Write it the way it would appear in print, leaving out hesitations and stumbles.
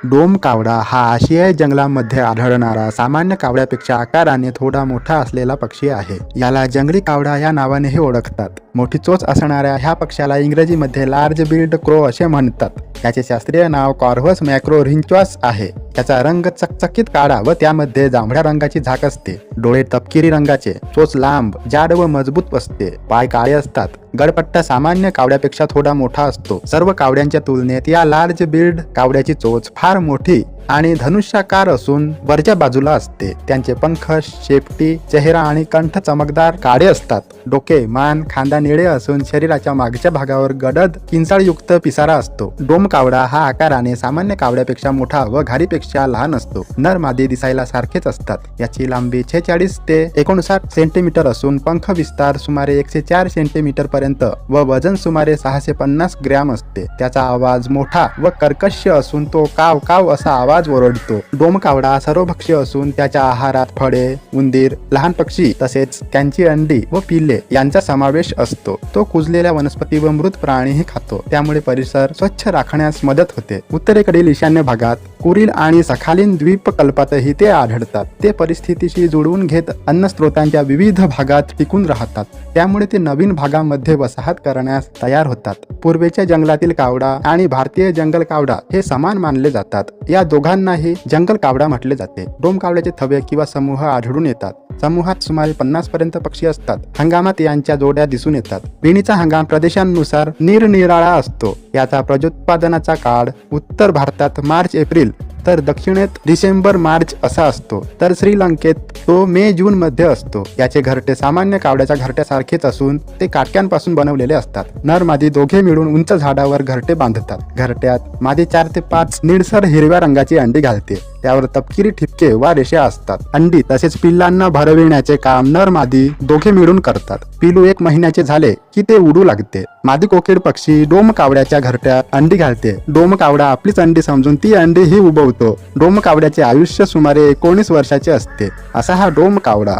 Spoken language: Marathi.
डोम कावडा हा आशियाई जंगलामध्ये आढळणारा सामान्य कावड्यापेक्षा आकाराने थोडा मोठा असलेला पक्षी आहे. याला जंगली कावडा या नावानेही ओळखतात. मोठी चोच असणाऱ्या ह्या पक्ष्याला इंग्रजीमध्ये लार्ज बिल्ड क्रो असे म्हणतात. याचे शास्त्रीय नाव कॉर्व्हस मॅक्रोरिंच्वास आहे. त्याचा रंग चकचकीत काळा व त्यामध्ये जांभळ्या रंगाची झाक असते. डोळे तपकिरी रंगाचे, चोच लांब, जाड व मजबूत असते. पाय काळे असतात. गडपट्टा सामान्य कावड्यापेक्षा थोडा मोठा असतो. सर्व कावड्यांच्या तुलनेत या लार्ज बिल्ड कावड्याची चोच फार मोठी आणि धनुष्याकार असून वरच्या बाजूला असते. त्यांचे पंख, शेपटी, चेहरा आणि कंठ चमकदार काळे असतात. डोके, मान, खांदा निळे असून शरीराच्या मागच्या भागावर गडद किंचाळयुक्त पिसारा असतो. डोम कावडा हा आकाराने सामान्य कावड्यापेक्षा मोठा व घारीपेक्षा लहान असतो. नर मादी दिसायला सारखेच असतात. याची लांबी 46 ते 59 सेंटीमीटर असून पंख विस्तार सुमारे 104 सेंटीमीटर पर्यंत व वजन सुमारे 650 ग्रॅम असते. त्याचा आवाज मोठा व कर्कश असून तो काव काव असा आवाज ओरडतो. डोम कावडा सर्वभक्षी असून त्याच्या आहारात फळे, उंदीर, लहान पक्षी तसेच त्यांची अंडी व पिल्ले यांचा समावेश असतो. तो कुजलेल्या वनस्पती व मृत प्राणीही खातो. त्यामुळे परिसर स्वच्छ राखण्यास मदत होते. उत्तरेकडील ईशान्य भागात कुरिल आणि सखालिन द्वीपकल्पातही ते आढळतात. ते परिस्थितीशी जुळवून घेत अन्न स्रोतांच्या विविध भागात टिकून राहतात. त्यामुळे ते नवीन भागामध्ये वसाहत करण्यास तयार होतात. पूर्वेच्या जंगलातील कावडा आणि भारतीय जंगल कावडा हे समान मानले जातात. या दोघांनाही जंगल कावडा म्हटले जाते. डोम कावड्याचे थवे किंवा समूह आढळून येतात. समूहात सुमारे 50 पर्यंत पक्षी असतात. हंगामात यांच्या जोड्या दिसून येतात. पेरणीचा हंगाम प्रदेशांनुसार निरनिराळा असतो. याचा प्रजोत्पादनाचा काळ उत्तर भारतात मार्च-एप्रिल तर दक्षिणेत डिसेंबर-मार्च असा असतो. तर श्रीलंकेत तो मे-जून मध्ये असतो. याचे घरटे सामान्य कावड्याच्या घरट्यासारखेच असून ते काटक्यांपासून बनवलेले असतात. नर मादी दोघे मिळून उंच झाडावर घरटे बांधतात. घरट्यात मादी 4 ते 5 निळसर हिरव्या रंगाची अंडी घालते. त्यावर तपकिरी ठिपके वा रेषा असतात. अंडी तसेच पिल्लांना भरविण्याचे काम नर मादी दोघे मिळून करतात. पिलू 1 महिन्याचे झाले की ते उडू लागते. मादी कोकिळ पक्षी डोम कावड्याच्या घरट्यात अंडी घालते. डोम कावडा आपलीच अंडी समजून ती अंडी ही उबवतो. डोम कावड्याचे आयुष्य सुमारे 19 वर्षाचे असते. असा हा डोम कावडा.